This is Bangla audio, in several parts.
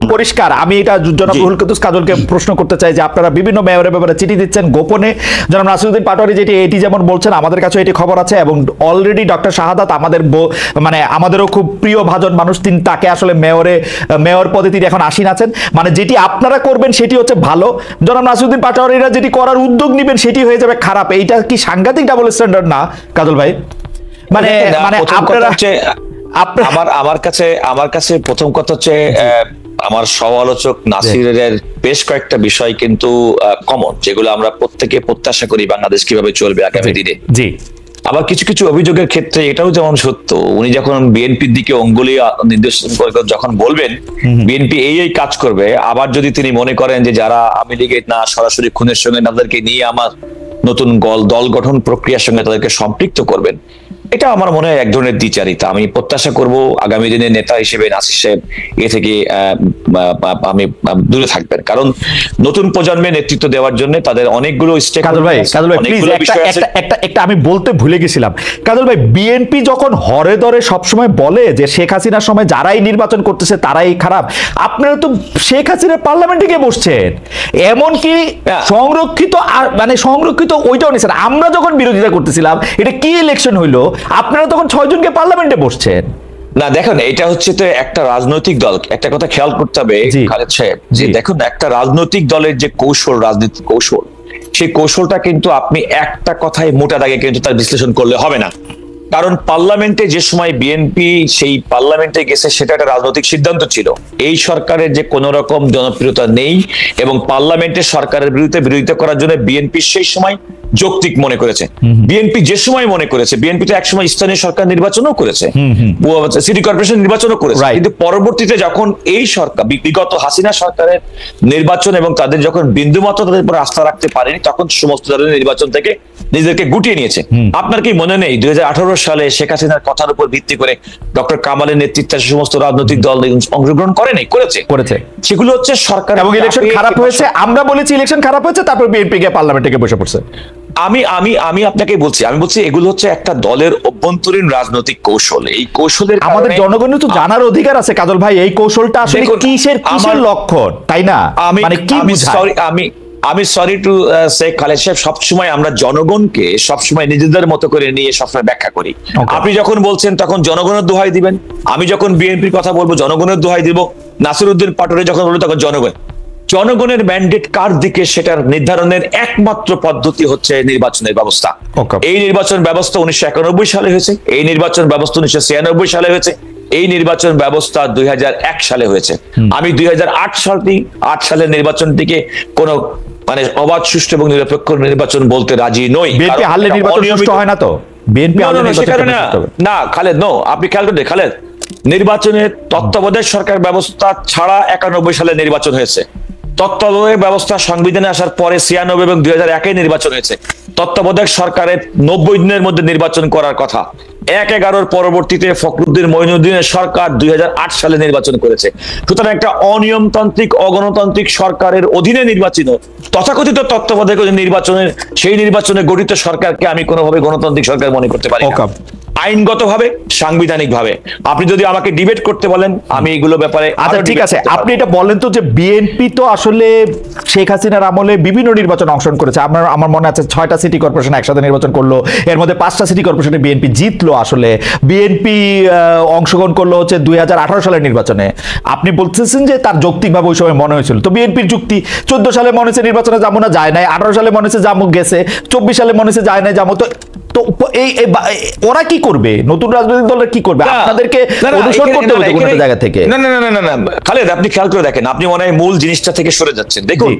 পরিষ্কার। আমি এটা জনাব রুহুল কুদ্দুস কাজলকে প্রশ্ন করতে চাই যে আপনারা বিভিন্ন মেয়রের ব্যাপারে চিঠি দিচ্ছেন গোপনে। জনাব নাসিরউদ্দিন পাটোয়ারি যেটি এটি যেমন বলছেন, আমাদের কাছে এটি খবর আছে, এবং অলরেডি ডক্টর শাহাদাত আমাদের মানে আমাদেরও খুব প্রিয় ভাজন মানুষ, তিনি তাকে আসলে মেয়র পদে তিনি এখন আসীন আছেন। মানে যেটি আপনারা করবেন সেটি হচ্ছে ভালো, জনাব নাসিরউদ্দিন পাটোয়ারিরা যেটি করার উদ্যোগ নেবেন সেটি হয়ে যাবে খারাপ। এইটা কি সাংঘাতিক ডাবল স্ট্যান্ডার্ড না কাজল ভাই? মানে আপনারা আমার কাছে প্রথম কথা হচ্ছে আমার সমালোচক নাসিরের বেশ কয়েকটা বিষয় কিন্তু কমন, যেগুলো আমরা প্রত্যেকে প্রত্যাশা করি বাংলাদেশ কিভাবে চলবে আগামী দিনে। জি, আবার কিছু কিছু অভিযোগের ক্ষেত্রে এটাও যেমন সত্য, উনি যখন বিএনপির দিকে অঙ্গুলি নির্দেশন করে যখন বলবেন বিএনপি এই কাজ করবে, আবার যদি তিনি মনে করেন যে যারা আওয়ামী লীগের না সরাসরি খুনের সঙ্গে তাদেরকে নিয়ে আমার নতুন দল গঠন প্রক্রিয়ার সঙ্গে তাদেরকে সম্পৃক্ত করবেন, এটা আমার মনে হয় এক ধরনের দ্বিচারিতা। আমি প্রত্যাশা করব আগামী দিনে নেতা হিসেবে নাসির সাহেব এ থেকে আমি দূরে থাকবেন, কারণ নতুন প্রজন্মের নেতৃত্ব দেওয়ার জন্য তাদের অনেকগুলো একটা আমি বলতে ভুলে গেছিলাম। কাজল ভাই, বিএনপি যখন হরে ধরে সবসময় বলে যে শেখ হাসিনার সময় যারাই নির্বাচন করতেছে তারাই খারাপ, আপনারা তো শেখ হাসিনার পার্লামেন্টে গিয়ে বসছেন, এমনকি সংরক্ষিত ওইটাও নিয়েছেন। আমরা যখন বিরোধিতা করতেছিলাম এটা কি ইলেকশন হইলো, আপনারা তখন 6 জনকে পার্লামেন্টে বসছেন। না দেখুন, এটা হচ্ছে তো একটা রাজনৈতিক দল, একটা কথা খেয়াল করতে হবে খালেদ সাহেব, যে দেখুন একটা রাজনৈতিক দলের যে কৌশল, রাজনীতির কৌশল, সেই কৌশলটা কিন্তু আপনি একটা কথায় মোটা দাগে কিন্তু তার বিশ্লেষণ করলে হবে না। কারণ পার্লামেন্টে যে সময় বিএনপি সেই পার্লামেন্টে গেছে সেটা একটা রাজনৈতিক সিদ্ধান্ত ছিল। এই সরকারের যে কোনো রকম জনপ্রিয়তা নেই এবং পার্লামেন্টে সরকারের বিরোধিতা করার জন্য বিএনপি সেই সময় যৌক্তিক মনে করেছে। বিএনপি যে সময় মনে করেছে, বিএনপি তো একসময় স্থানীয় সরকার নির্বাচনও করেছে, সিটি কর্পোরেশন নির্বাচনও করেছে, কিন্তু পরবর্তীতে যখন এই সরকার বিগত হাসিনা সরকারের নির্বাচন এবং তাদের যখন বিন্দুমাত্র তাদের উপর আস্থা রাখতে পারেনি, তখন সমস্ত ধরনের নির্বাচন থেকে নিজেদেরকে গুটিয়ে নিয়েছে। আপনার কি মনে নেই 2018 সালে শেখ হাসিনার কথার উপর ভিত্তি করে ডক্টর কামালের নেতৃত্বে সমস্ত রাজনৈতিক দল অংশগ্রহণ করেছে? সেগুলো হচ্ছে সরকার, এবং ইলেকশন খারাপ হয়েছে, আমরা বলেছি ইলেকশন খারাপ হয়েছে, তারপর বিএনপি গিয়ে পার্লামেন্টে গিয়ে বসে পড়ছে। আমি আপনাকে বলছি এগুলো হচ্ছে একটা দলের অভ্যন্তরীণ রাজনৈতিক কৌশল। এই কৌশলের আমাদের জনগণের তো জানার অধিকার আছে কাজল ভাই, এই কৌশলটা আসলে কিসের লক্ষণ, তাই না? আমি সরি টু সে খালেদ সাহেব, সবসময় আমরা জনগণকে সবসময় নিজেদের মতো করে নিয়ে সবসময় ব্যাখ্যা করি। আপনি যখন বলছেন তখন জনগণের দোহাই দিবেন, আমি যখন বিএনপির কথা বলবো জনগণের দোহাই দিব, নাসিরউদ্দিন পাটোয়ারি যখন বলবো তখন জনগণের ম্যান্ডেট কার দিকে সেটার নির্ধারণের একমাত্র পদ্ধতি হচ্ছে নির্বাচনের ব্যবস্থা। এই নির্বাচন ব্যবস্থা 1991 সালে হয়েছে, এই নির্বাচন ব্যবস্থা 1996 সালে হয়েছে, এই নির্বাচন ব্যবস্থা 2001 সালে হয়েছে। আমি 2008 সালের নির্বাচনটিকে কোন মানে অবাধ, সুষ্ঠু এবং নিরপেক্ষ নির্বাচন বলতে রাজি নই। বিএনপি হারলে নির্বাচন সুষ্ঠু হয় না তো? বিএনপি না খালেদ, আপনি খেয়াল করতে খালেদ, নির্বাচনের তত্ত্বাবধায়ক সরকার ব্যবস্থা ছাড়া 91 সালে নির্বাচন হয়েছে। তত্ত্বাবধায়ক ব্যবস্থা সংবিধানে আসার পরে 96 এবং 2001 নির্বাচন হয়েছে। তত্ত্বাবধায়ক সরকারের 90 দিনের মধ্যে নির্বাচন করার কথা। 1/11 পরবর্তীতে ফখরুদ্দিন মঈনুদ্দিনের সরকার 2008 সালে নির্বাচন করেছে। সুতরাং একটা অনিয়মতান্ত্রিক, অগণতান্ত্রিক সরকারের অধীনে নির্বাচিত তথাকথিত তত্ত্বাবধায়ক সেই নির্বাচনে গঠিত সরকারকে আমি কোনোভাবে গণতান্ত্রিক সরকার মনে করতে পারি না। আইনগতভাবে, সাংবিধানিকভাবে আপনি যদি আমাকে ডিবেট করতে বলেন, আমি এগুলো ব্যাপারে ঠিক আছে, আপনি এটা বলেন তো যে বিএনপি তো আসলে শেখ হাসিনার আমলে বিভিন্ন নির্বাচন অংশগ্রহণ করেছে। আমার মনে আছে 6টা সিটি কর্পোরেশন একসাথে নির্বাচন করলো, এর মধ্যে 5টা সিটি কর্পোরেশনে বিএনপি জিতলো। আসলে বিএনপি অংশগ্রহণ করলো হচ্ছে 2018 সালের নির্বাচনে। আপনি বলতেছেন যে তার যৌক্তিকভাবে ওই সময় মনে হয়েছিল, তো বিএনপির যুক্তি 14 সালে মনে হয়েছে নির্বাচনে যাবো না, যায় নাই। 18 সালে মনে হয়েছে যাবো, গেছে। 24 সালে মনে হয়েছে যায় নাই, যাবো। তো ওরা কি করবে? নতুন রাজনৈতিক দলরা কি করবে? আপনাদেরকে অনুসরণ করতে হবে কোন জায়গা থেকে। না খালেদ, আপনি খেয়াল করে দেখেন, আপনি মনে হয় মূল জিনিসটা থেকে সরে যাচ্ছেন। দেখুন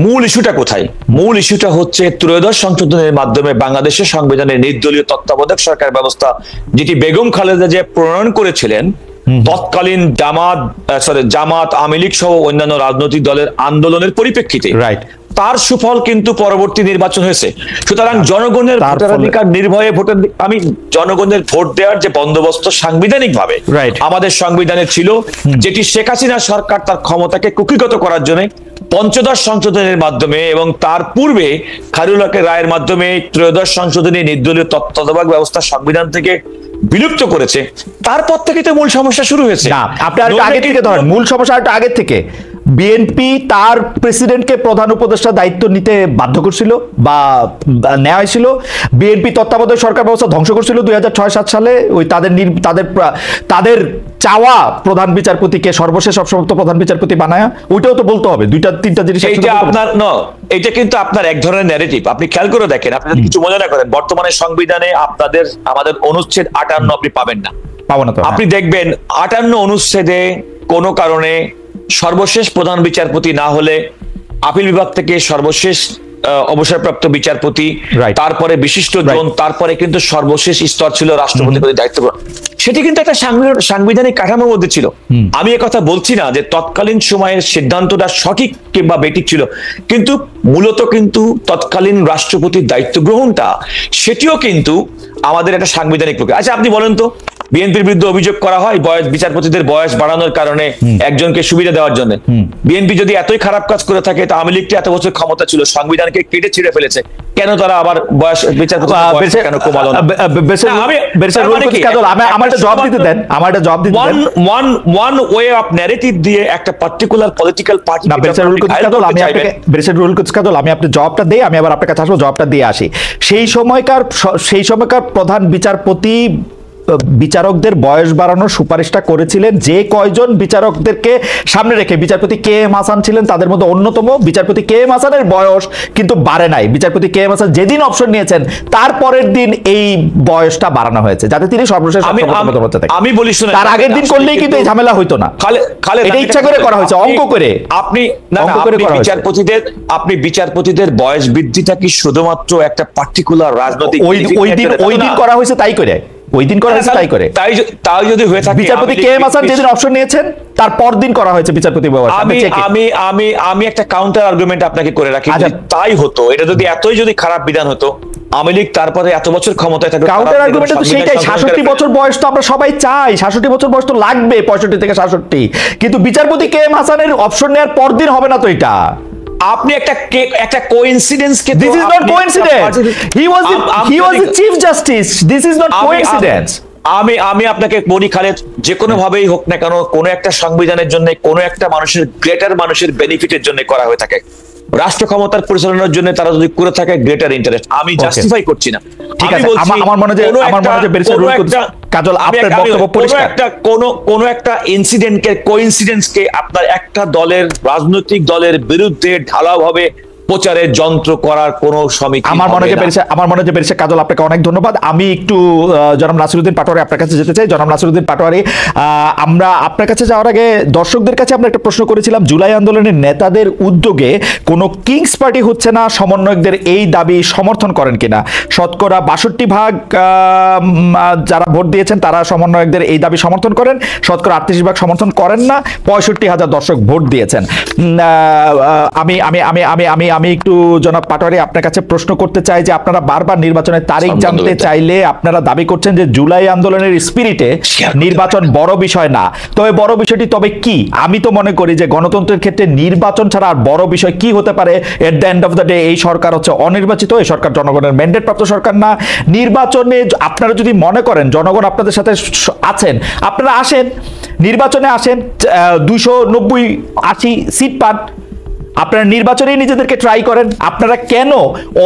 মূল ইস্যুটা কোথায়? মূল ইস্যুটা হচ্ছে ত্রয়োদশ সংশোধনের মাধ্যমে বাংলাদেশের সংবিধানে নির্দলীয় তত্ত্বাবধায়ক সরকার ব্যবস্থা, যেটি বেগম খালেদা জিয়া প্রণয়ন করেছিলেন তৎকালীন জামাত, আওয়ামী লীগ সহ অন্যান্য রাজনৈতিক দলের আন্দোলনের পরিপ্রেক্ষিতে, রাইট, তার সুফল কিন্তু পরবর্তী নির্বাচন হয়েছে। সুতরাং জনগণের ভোটাধিকার নির্ভয়ে জনগণের ভোট দেওয়ার যে বন্দোবস্ত সাংবিধানিক ভাবে আমাদের সংবিধানে ছিল, যেটি শেখ হাসিনা সরকার তার ক্ষমতাকে কুক্ষিগত করার জন্য পঞ্চদশ সংশোধনের মাধ্যমে এবং তার পূর্বে খায়রুল হকের রায়ের মাধ্যমে ত্রয়োদশ সংশোধনী নির্দলীয় তত্ত্বাবধায়ক ব্যবস্থা সংবিধান থেকে বিলুপ্ত করেছে, তারপর থেকে তো মূল সমস্যা শুরু হয়েছে। না, আপনি আরেকটু আগে থেকে ধরেন, মূল সমস্যা আরেকটু আগে থেকে বিএনপি তার প্রেসিডেন্টকে প্রধান উপদেষ্টা দায়িত্ব নিতে বাধ্য করছিল বা নেওয়া হয়েছিল। বিএনপি তত্ত্বাবধায়ক সরকার ব্যবস্থা ধ্বংস করছিল 2006-7 সালে, ওই তাদের চাওয়া প্রধান বিচারপতিকে সর্বশেষ অবসমাপ্ত প্রধান বিচারপতি বানায়। ওইটাও তো বলতে হবে, দুইটা তিনটা জিনিস। এটা কিন্তু আপনার এক ধরনের ন্যারেটিভ। আপনি খেয়াল করে দেখেন, আপনি যদি কিছু মনে না করেন, বর্তমানে সংবিধানে আমাদের অনুচ্ছেদ 58 আপনি পাবেন না, পাবো না তো। আপনি দেখবেন 58 অনুচ্ছেদে কোনো কারণে সর্বশেষ প্রধান বিচারপতি না হলে আপিল বিভাগ থেকে সর্বশেষ অবসরপ্রাপ্ত বিচারপতি, তারপরে বিশিষ্ট জন, তারপরে কিন্তু সর্বশেষ স্তর ছিল রাষ্ট্রপতি দায়িত্ব গ্রহণ। সেটি কিন্তু একটা সাংবিধানিক কাঠামোর মধ্যে ছিল। আমি কথা বলছি না যে তৎকালীন সময়ের সিদ্ধান্তটা সঠিক কিংবা বেঠিক ছিল, কিন্তু মূলত কিন্তু তৎকালীন রাষ্ট্রপতির দায়িত্ব গ্রহণটা সেটিও কিন্তু আমাদের একটা সাংবিধানিক প্রক্রিয়া। আচ্ছা, আপনি বলেন তো, বিএনপির বিরুদ্ধে অভিযোগ করা হয় বিচারপতিদের বয়স বাড়ানোর কারণে, একজনকে সুবিধা দেওয়ার জন্য। বিএনপি যদি এতই খারাপ কাজ করে থাকে, তো আওয়ামী লীগকে এত বছর ক্ষমতা ছিল, সংবিধানকে কেটে ছিঁড়ে ফেলেছে, কেন তারা আবার বয়স বিচারপতি কেন কমালো না? আমার জবাব দিতে দেন। ওয়ান ওয়ে অফ ন্যারেটিভ দিয়ে একটা পার্টিকুলার পলিটিক্যাল পার্টি। আমি আপনার জবাবটা দেই, আমি আবার আপনার কাছে আসবো, জবাবটা দিয়ে আসি। সেই সময়কার প্রধান বিচারপতি বিচারকদের বয়স বাড়ানোর সুপারিশটা করেছিলেন যে কয়জন বিচারকদেরকে সামনে রেখে। বিচারপতি কে এম হাসান ছিলেন তাদের মধ্যে অন্যতম। বিচারপতি কে এম হাসানের বয়স কিন্তু বাড়ে নাই। বিচারপতি কে এম হাসান যেদিন অপশন নিয়েছেন তারপরের দিন এই বয়সটা বাড়ানো হয়েছে, যাতে তিনি সর্বশেষ। আমি বলি, তার আগের দিন করলেই কিন্তু এই ঝামেলা হইতো না। এটা ইচ্ছা করে করা হয়েছে, অঙ্ক করে। আপনি বিচারপতিদের বয়স বৃদ্ধিটা কি শুধুমাত্র একটা পার্টিকুলার রাজনৈতিক ওই দিন করা হয়েছে তাই করে? ওই দিন করা হয়েছে তাই করে? তাই যদি হয়ে থাকে, বিচারপতি কে এম হাসান যেদিন অপশন নিয়েছেন তার পর দিন করা হয়েছে বিচারপতি বয়স। আমি একটা কাউন্টার আর্গুমেন্ট আপনাকে করে রাখি। তাই হতো, এটা যদি এতই যদি খারাপ বিধান হতো, আওয়ামী লীগ তারপরে এত বছর ক্ষমতায় থাকবে। কাউন্টার আর্গুমেন্ট তো সেইটাই, 66 বছর বয়স তো আমরা সবাই চাই, 66 বছর বয়স তো লাগবে, 65 থেকে 66। কিন্তু বিচারপতি কে এম হাসানের অপশন নেওয়ার পর দিন হবে না তো এটা। আপনি একটা coincidence K, this is not coincidence, he was the chief justice, this is not coincidence. আমি আপনাকে বলি খালেদ, যে কোনো ভাবেই হোক না কেন, কোন একটা সংবিধানের জন্য, কোন একটা মানুষের বেনিফিটের জন্য করা হয়ে থাকে, রাষ্ট্র ক্ষমতার পরিচালনার জন্য তারা যদি করে থাকে গ্রেটার ইন্টারেস্ট, আমি জাস্টিফাই করছি না। ঠিক আছে, আমার মনে হয় বেরিস্টার রুল কাজল আপনার বক্তব্য পরিষ্কার। কোন একটা ইনসিডেন্টকে, কোইন্সিডেন্সকে আপনার একটা রাজনৈতিক দলের বিরুদ্ধে ঢালাওভাবে প্রচারের যন্ত্র করার কোন সমিতি আমার মনে হয় বেরিস্টার কাজল, আপনাকে অনেক ধন্যবাদ। আমি একটু জনাব নাসিরউদ্দিন পাটোয়ারি আপনার কাছে যেতে চাই। জনাব নাসিরউদ্দিন পাটোয়ারি, আমরা আপনার কাছে যাওয়ার আগে দর্শকদের কাছে আমরা একটা প্রশ্ন করেছিলাম, জুলাই আন্দোলনের নেতাদের উদ্যোগে কোনো কিংস পার্টি হচ্ছে না, সমন্বয়কদের এই দাবি সমর্থন করেন কিনা? শতকরা 62% যারা ভোট দিয়েছেন তারা সমন্বয়কদের এই দাবি সমর্থন করেন, শতকরা 38% সমর্থন করেন না, 65,000 দর্শক ভোট দিয়েছেন। আমি একটু জনাব পাটোয়ারি আপনার কাছে প্রশ্ন করতে চাই যে আপনারা বারবার নির্বাচনের তারিখ জানতে চাইলে আপনারা দাবি করছেন যে জুলাই আন্দোলনের স্পিরিটে নির্বাচন বড় বিষয় না। তবে বড় বিষয়টি তবে কি? আমি তো মনে করি যে গণতন্ত্রের ক্ষেত্রে নির্বাচন ছাড়া আর বড় বিষয় কি হতে পারে? At the end of the day এই সরকার হচ্ছে অনির্বাচিত, এই সরকার জনগণের ম্যান্ডেট প্রাপ্ত সরকার না। নির্বাচনে আপনারা যদি মনে করেন জনগণ আপনাদের সাথে আছেন, আপনারা আসেন, নির্বাচনে আসেন, 290-80 সিট পান, আপনারা নির্বাচনেই নিজেদেরকে ট্রাই করেন। আপনারা কেন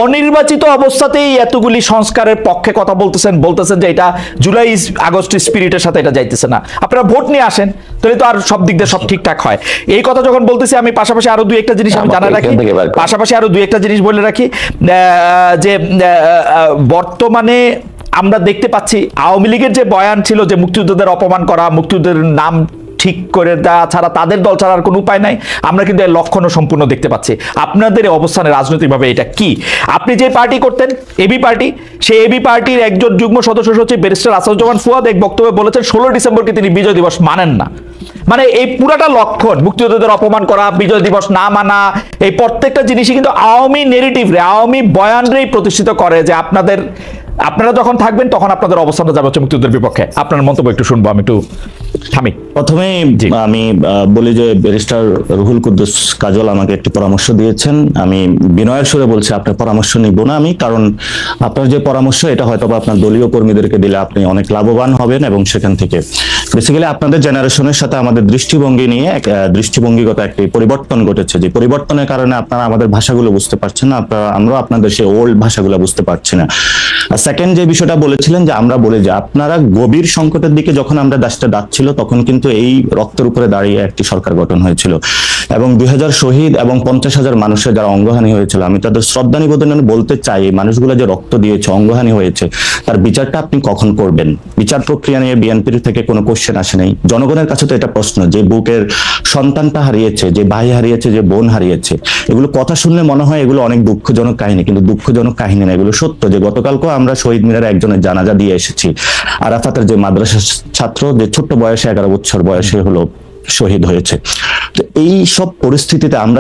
অনির্বাচিত অবস্থাতেই এতগুলি সংস্কারের পক্ষে কথা বলতেছেন যে এটা জুলাই আগস্ট স্পিরিটের সাথে এটা যাইতেছে না? আপনারা ভোট নিয়ে আসেন, তাহলে তো আর সব দিক দিয়ে সব ঠিকঠাক হয়। এই কথা যখন বলতেছি, আমি পাশাপাশি আরো দুই একটা জিনিস আমি জানা রাখি, বলে রাখি যে বর্তমানে আমরা দেখতে পাচ্ছি আওয়ামী লীগের যে বয়ান ছিল যে মুক্তিযোদ্ধাদের অপমান করা, মুক্তিযোদ্ধাদের নাম ঠিক করে দেওয়া ছাড়া, তাদের দল ছাড়ার কোনো উপায় নাই, আমরা কিন্তু এর লক্ষণও সম্পূর্ণ দেখতে পাচ্ছি। আপনাদের অবস্থানে রাজনৈতিকভাবে এটা কি? আপনি যে পার্টি করতেন, এবি পার্টি, সেই এবি পার্টির একজন যুগ্ম সদস্য হচ্ছে ব্যারিস্টার আসাদুজ্জামান ফুয়াদ, এক বক্তব্যে বলেছেন 16 ডিসেম্বরকে তিনি বিজয় দিবস মানেন না। মানে এই পুরাটা লক্ষণ, মুক্তিযোদ্ধাদের অপমান করা, বিজয় দিবস না মানা, এই প্রত্যেকটা জিনিসই কিন্তু আওয়ামী নেরেটিভ রে, আওয়ামী বয়ানরেই প্রতিষ্ঠিত করে যে আপনারা যখন থাকবেন তখন আপনাদের অবস্থানটা যাবে হচ্ছে মুক্তিযুদ্ধের বিপক্ষে। আপনার মন্তব্য একটু শুনবো, আমি একটু থামি। প্রথমে আমি বলি যে ব্যারিস্টার রুহুল কুদ্দুস কাজল আমাকে একটি পরামর্শ দিয়েছেন, আমি বিনয়ের সুরে বলছি আপনার পরামর্শ নিব না আমি, কারণ আপনার যে পরামর্শ এটা হয়তো আপনার দলীয় কর্মীদেরকে দিলে আপনি অনেক লাভবান হবেন, এবং সেখান থেকে বেসিক্যালি আপনাদের জেনারেশনের সাথে আমাদের দৃষ্টিভঙ্গি নিয়ে দৃষ্টিভঙ্গিগত একটি পরিবর্তন ঘটেছে, যে পরিবর্তনের কারণে আপনারা আমাদের ভাষাগুলো বুঝতে পারছেন না, আমরা আপনাদের সেই ওল্ড ভাষাগুলো বুঝতে পারছি না। আর সেকেন্ড যে বিষয়টা বলেছিলেন যে আমরা বলে যে আপনারা গভীর সংকটের দিকে যখন আমরা দেশটা যাচ্ছিল তখন কিন্তু এই রক্তের উপরে দাঁড়িয়ে একটি সরকার গঠন হয়েছিল, এবং 2000 শহীদ এবং 50,000 মানুষের যারা অঙ্গহানি হয়েছিল, আমি তাদের শ্রদ্ধা নিবেদন বলতে চাই, এই মানুষগুলো যে রক্ত দিয়েছে, অঙ্গহানি হয়েছে, তার বিচারটা আপনি কখন করবেন? বিচার প্রক্রিয়া নিয়ে বিএনপির থেকে কোনো কোশ্চেন আসে নাই। জনগণের কাছে তো এটা প্রশ্ন, যে বুকের সন্তানটা হারিয়েছে, যে ভাই হারিয়েছে, যে বোন হারিয়েছে, এগুলো কথা শুনলে মনে হয় এগুলো অনেক দুঃখজনক কাহিনী, কিন্তু দুঃখজনক কাহিনী না, এগুলো সত্য। যে গতকালকেও আমরা শহীদ মিনারে একজনের জানাজা দিয়ে এসেছি, আরাফাতের যে মাদ্রাসা ছাত্র, যে ছোট্ট বয়সে 11 বছর বয়সে হলো শহীদ হয়েছে। তো এই সব পরিস্থিতিতে আমরা